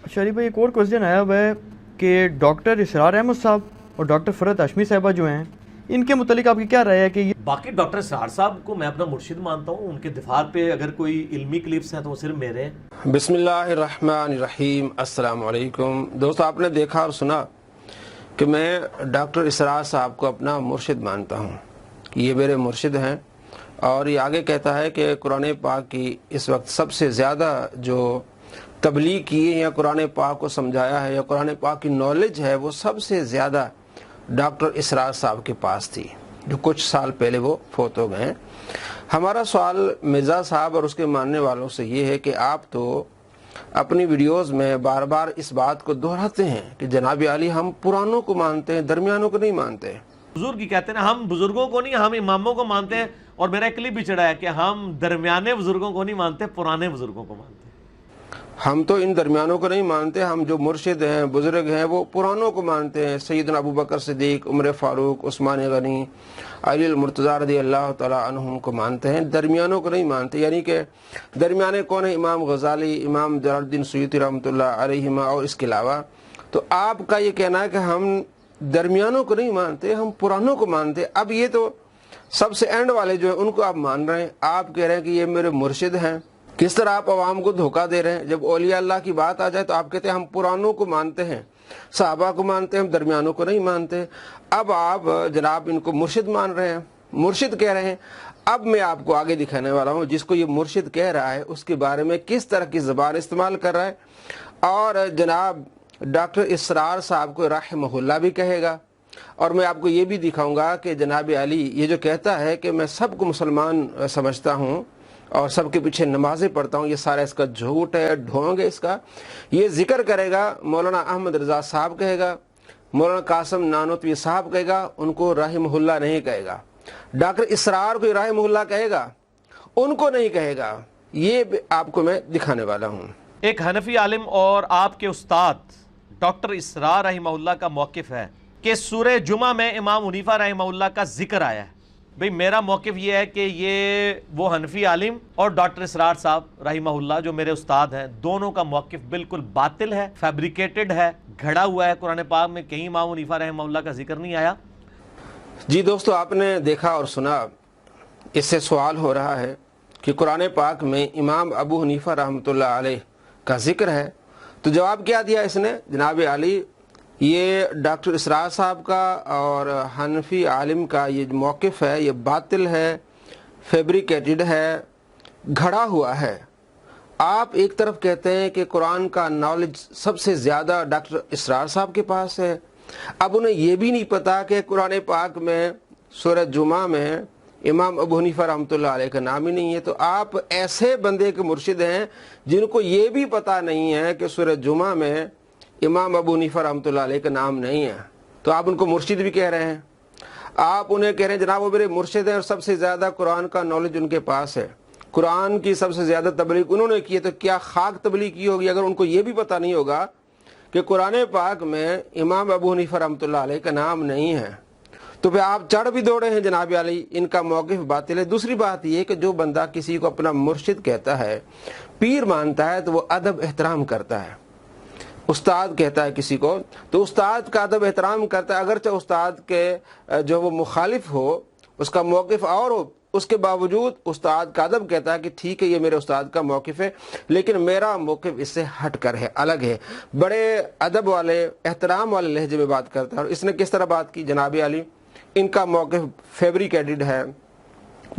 शरीफ भाई, एक और क्वेश्चन आया हुआ है कि डॉक्टर इसरार अहमद साहब और डॉक्टर फरहत हाशमी साहिबा जो हैं, इनके मुतालिक आपकी क्या राय है कि ये बाकी डॉक्टर इसरार साहब को मैं अपना मुर्शिद मानता हूँ। उनके दिफार पे अगर कोई इल्मी क्लिप्स हैं तो वो सिर्फ मेरे हैं। बिस्मिल्लाहिर्रहमानिर्रहीम। अस्सलाम वालेकुम दोस्तों, आपने देखा और सुना कि मैं डॉक्टर इसरार साहब को अपना मुर्शिद मानता हूँ। ये मेरे मुर्शिद हैं और ये आगे कहता है कि कुरान पाक की इस वक्त सबसे ज़्यादा जो तबलीग की है या कुरान पाक को समझाया है या कुरान पाक की नॉलेज है, वो सबसे ज़्यादा डॉक्टर इसरार साहब के पास थी, जो कुछ साल पहले वो फोत हो गए हैं। हमारा सवाल मिर्ज़ा साहब और उसके मानने वालों से ये है कि आप तो अपनी वीडियोस में बार बार इस बात को दोहराते हैं कि जनाब अली हम पुरानों को मानते हैं, दरमियानों को नहीं मानते। बुजुर्ग ही कहते हैं ना, हम बुजुर्गों को नहीं, हम इमामों को मानते हैं। और मेरा एक क्लिप भी चढ़ा है कि हम दरमियाने बुजुर्गों को नहीं मानते, पुराने बुजुर्गों को मानते हैं। हम तो इन दरमियानों को नहीं मानते, हम जो मुर्शिद हैं, बुजुर्ग हैं, वो पुरानों को मानते हैं। सैयदना अबू बकर सिद्दीक, उमर फारूक, उस्मान गनी, अली मुर्तज़ा रज़ियल्लाहु तआला अन्हुम को मानते हैं, दरमियानों को नहीं मानते। यानी कि दरमियाने कौन है? इमाम गज़ाली, इमाम जलालुद्दीन सुयूती रहमतुल्लाह अलैहिमा और इसके अलावा। तो आपका ये कहना है कि हम दरमियानों को नहीं मानते, हम पुरानों को मानते। अब ये तो सबसे एंड वाले जो है उनको आप मान रहे हैं। आप कह रहे हैं कि ये मेरे मुर्शिद हैं। किस तरह आप आवाम को धोखा दे रहे हैं? जब औलिया अल्लाह की बात आ जाए तो आप कहते हैं हम पुरानों को मानते हैं, सहाबा को मानते हैं, हम दरमियानों को नहीं मानते। अब आप जनाब इनको मुर्शिद मान रहे हैं, मुर्शिद कह रहे हैं। अब मैं आपको आगे दिखाने वाला हूँ जिसको ये मुर्शिद कह रहा है उसके बारे में किस तरह की ज़बान इस्तेमाल कर रहा है। और जनाब डॉक्टर इसरार साहब को रहमहुल्लाह भी कहेगा। और मैं आपको ये भी दिखाऊंगा कि जनाब अली ये जो कहता है कि मैं सबको मुसलमान समझता हूँ और सबके पीछे नमाजें पढ़ता हूँ, ये सारा इसका झूठ है, ढोंग है इसका। ये जिक्र करेगा मौलाना अहमद रजा साहब कहेगा, मौलाना कासिम नानोतवी साहब कहेगा, उनको रहमहुल्लाह नहीं कहेगा। डॉक्टर इसरार को रहमहुल्लाह कहेगा, उनको नहीं कहेगा। ये आपको मैं दिखाने वाला हूँ। एक हनफी आलिम और आपके उस्ताद डॉक्टर इसरार रहमहुल्लाह का मौक़िफ़ है कि सूरह जुमा में इमाम हनीफा रहमहुल्लाह का जिक्र आया है। भाई मेरा मौक़िफ़ ये है कि ये वो हनफी आलिम और डॉक्टर इसरार साहब रहमहुल्लाह जो मेरे उस्ताद हैं, दोनों का मौक़िफ़ बिल्कुल बातिल है, फैब्रिकेटेड है, घड़ा हुआ है। कुरान पाक में कहीं इमाम हनीफा रहमहुल्लाह का जिक्र नहीं आया। जी दोस्तों, आपने देखा और सुना। इससे सवाल हो रहा है कि कुरान पाक में इमाम अबू हनीफा रहमतुल्लाह अलैह का जिक्र है, तो जवाब क्या दिया इसने? जनाब अली ये डॉक्टर इसरार साहब का और हनफी आलिम का ये मौक़िफ़ है, ये बातिल है, फैब्रिकेटेड है, घड़ा हुआ है। आप एक तरफ कहते हैं कि कुरान का नॉलेज सबसे ज़्यादा डॉक्टर इसरार साहब के पास है। अब उन्हें ये भी नहीं पता कि कुरान पाक में सूरह जुमा में इमाम अबू हनीफा रहमतुल्लाह अलैह का नाम ही नहीं है। तो आप ऐसे बंदे के मुर्शिद हैं जिनको ये भी पता नहीं है कि सूरह जुमा में इमाम अबू हनीफा रहमतुल्लाह अलैह का नाम नहीं है, तो आप उनको मुर्शिद भी कह रहे हैं। आप उन्हें कह रहे हैं जनाब वो मेरे मुर्शिद हैं और सबसे ज़्यादा कुरान का नॉलेज उनके पास है, कुरान की सबसे ज़्यादा तबलीग उन्होंने की है। तो क्या खाक तबलीग की होगी अगर उनको ये भी पता नहीं होगा कि कुरान पाक में इमाम अबू हनीफा रहमतुल्लाह अलैह का नाम नहीं है? तो फिर आप चढ़ भी दौड़े हैं जनाब अली, इनका मौक़िफ़ बातिल है। दूसरी बात ये कि जो बंदा किसी को अपना मुर्शिद कहता है, पीर मानता है, तो वो अदब एहतराम करता है। उस्ताद कहता है किसी को तो उस्ताद का अदब एहतराम करता है, अगरचे उस्ताद के जो वो मुखालिफ हो, उसका मौक़िफ़ और हो, उसके बावजूद उस्ताद का अदब कहता है कि ठीक है ये मेरे उस्ताद का मौक़िफ़ है, लेकिन मेरा मौक़िफ़ इससे हट कर है, अलग है। बड़े अदब वाले एहतराम वाले लहजे में बात करता है। और इसने किस तरह बात की? जनाब अली इनका मौक़िफ़ फैब्रिकेटेड है,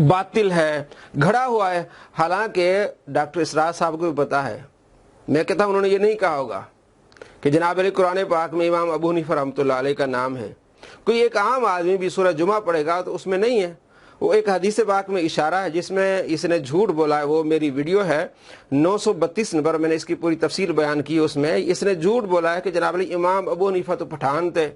बातिल है, घड़ा हुआ है। हालांकि डॉक्टर इसरार साहब को भी पता है। मैं कहता हूँ उन्होंने ये नहीं कहा होगा कि जनाब अली कुरान पाक में इमाम अबू हनीफा रहमतुल्लाह अलैह का नाम है। कोई एक आम आदमी भी सूरह जुमा पढ़ेगा तो उसमें नहीं है। वो एक हदीस पाक में इशारा है जिसमें इसने झूठ बोला है। वो मेरी वीडियो है 932 नंबर, मैंने इसकी पूरी तफसील बयान की। उसमें इसने झूठ बोला है कि जनाब अली इमाम अबू हनीफा तो पठान थे।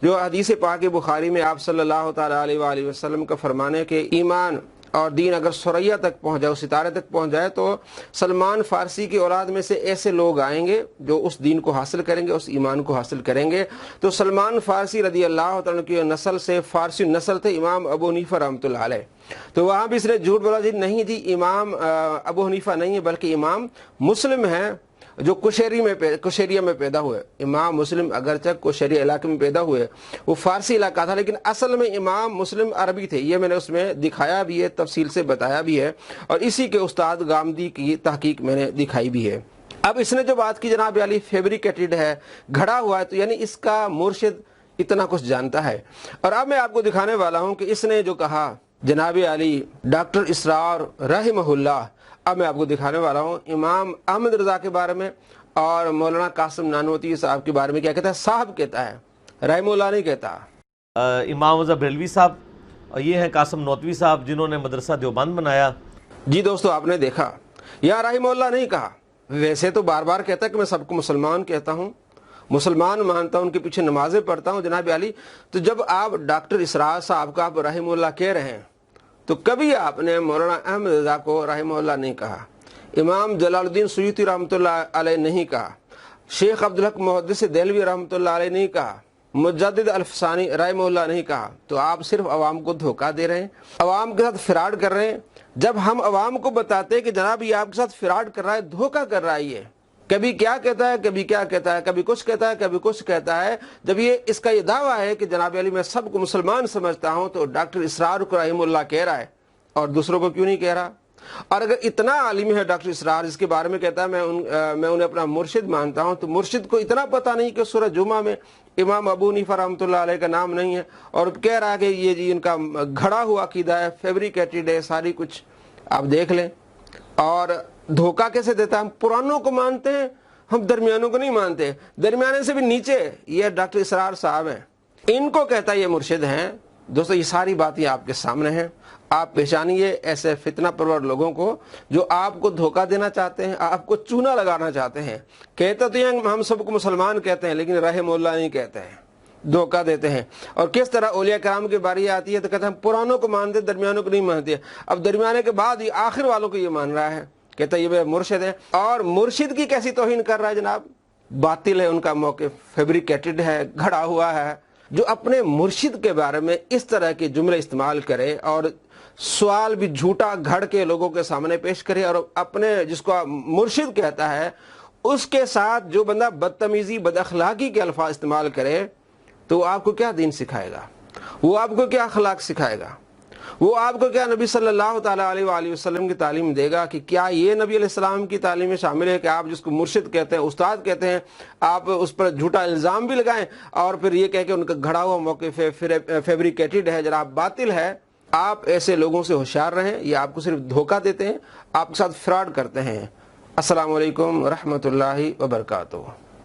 जो हदीस पाक बुखारी में आप सल्लल्लाहु तआला अलैहि वसल्लम का फरमाने के ईमान और दीन अगर सुरैया तक पहुंच जाए, सितारे तक पहुंच जाए, तो सलमान फारसी की औलाद में से ऐसे लोग आएंगे जो उस दीन को हासिल करेंगे, उस ईमान को हासिल करेंगे। तो सलमान फारसी रदी अल्लाह तआला की नस्ल से फारसी नस्ल थे इमाम अबू हनीफा रहमतुल्लाह अलैह। तो वहाँ भी इसने झूठ बोला जी नहीं जी, इमाम अबू हनीफा नहीं है बल्कि इमाम मुस्लिम है। जो कुशेरिया में पैदा हुए। इमाम मुस्लिम अगरचे कुशेरिया इलाके में पैदा हुए, वो फारसी इलाका था, लेकिन असल में इमाम मुस्लिम अरबी थे। ये मैंने उसमें दिखाया भी है, तफसील से बताया भी है, और इसी के उस्ताद गामदी की तहकीक मैंने दिखाई भी है। अब इसने जो बात की जनाब अली फैब्रिकेटेड है, घड़ा हुआ है, तो यानी इसका मुर्शिद इतना कुछ जानता है। और अब मैं आपको दिखाने वाला हूं कि इसने जो कहा जनाब अली डॉक्टर इसरार रहमहुल्लाह, अब मैं आपको दिखाने वाला हूँ इमाम अहमद रजा के बारे में और मौलाना कासिम नानवती साहब के बारे में क्या कहता है। साहब कहता है, रहमुल्लाह नहीं कहता। इमाम रजा बरेलवी साहब, और ये हैं कासिम नौतवी साहब जिन्होंने मदरसा देवबंद बनाया। जी दोस्तों, आपने देखा, यहाँ रहमुल्लाह नहीं कहा। वैसे तो बार बार कहता है कि मैं सबको मुसलमान कहता हूँ, मुसलमान मानता हूँ, उनके पीछे नमाजें पढ़ता हूँ जनाब अली। तो जब आप डॉक्टर इसरार साहब का आप रहमुल्लाह कह रहे हैं, तो कभी आपने मौलाना अहमद रजा को रहमहुल्लाह नहीं कहा, इमाम जलालुद्दीन सुयूती रहमतुल्लाह अलैह नहीं कहा, शेख अब्दुल हक मुहद्दिस देलवी रहमतुल्लाह अलैह नहीं कहा, मुजद्दिद अल-फसानी रहमहुल्लाह नहीं कहा। तो आप सिर्फ अवाम को धोखा दे रहे हैं, अवाम के साथ फ्रॉड कर रहे हैं। जब हम अवाम को बताते हैं कि जनाब ये आपके साथ फ्रॉड कर रहा है, धोखा कर रहा है, ये कभी क्या कहता है, कभी क्या कहता है, कभी कुछ कहता है, कभी कुछ कहता है। जब ये इसका ये दावा है कि जनाब अली मैं सबको मुसलमान समझता हूं, तो डॉक्टर इसरार को रहमुल्लाह कह रहा है और दूसरों को क्यों नहीं कह रहा। और अगर इतना आलिम है डॉक्टर इसरार, जिसके बारे में कहता है मैं उन्हें अपना मुर्शिद मानता हूं, तो मुर्शिद को इतना पता नहीं कि सूरह जुमा में इमाम अबू हनीफा रहमतुल्लाह अलैह का नाम नहीं है, और कह रहा है कि ये जी इनका घड़ा हुआ अकीदा है, फैब्रिकेटेड है, सारी कुछ आप देख लें। और धोखा कैसे देता है, हम पुरानों को मानते हैं, हम दरमियानों को नहीं मानते। दरमियाने से भी नीचे ये डॉक्टर इसरार साहब हैं, इनको कहता है ये मुर्शिद हैं। दोस्तों, ये सारी बातें आपके सामने हैं, आप पहचानिए ऐसे फितना परवर लोगों को जो आपको धोखा देना चाहते हैं, आपको चूना लगाना चाहते हैं। कहते तो ये हम सबको मुसलमान कहते हैं, लेकिन रहमुल्लाह नहीं कहते हैं, धोखा देते हैं। और किस तरह औलिया कराम की बारी आती है तो कहते हैं हम पुरानों को मानते, दरमियानों को नहीं मानते। अब दरमियाने के बाद ये आखिर वालों को ये मान रहा है, कहता है ये मुर्शिद है। और मुर्शिद की कैसी तौहीन कर रहा है जनाब, बातिल है उनका मौक़िफ़, फैब्रिकेटेड है, घड़ा हुआ है। जो अपने मुर्शिद के बारे में इस तरह के जुमले इस्तेमाल करे और सवाल भी झूठा घड़ के लोगों के सामने पेश करे, और अपने जिसको मुर्शिद कहता है उसके साथ जो बंदा बदतमीजी बदअखलाकी के अल्फाज इस्तेमाल करे, तो आपको क्या दीन सिखाएगा, वो आपको क्या अखलाक सिखाएगा, वो आपको क्या नबी सल्लल्लाहु ताला अलैहि वसल्लम की तालीम देगा। कि क्या ये नबी अलैहिस्सलाम की तालीम में शामिल है कि आप जिसको मुर्शिद कहते हैं, उस्ताद कहते हैं, आप उस पर झूठा इल्ज़ाम भी लगाएं और फिर ये कह के उनका घड़ा हुआ मौक़िफ़ है, फैब्रिकेटेड है, जरा बातिल है। आप ऐसे लोगों से होशियार रहें, ये आपको सिर्फ धोखा देते हैं, आपके साथ फ्रॉड करते हैं। अस्सलामु अलैकुम रहमतुल्लाहि व बरकातुहू।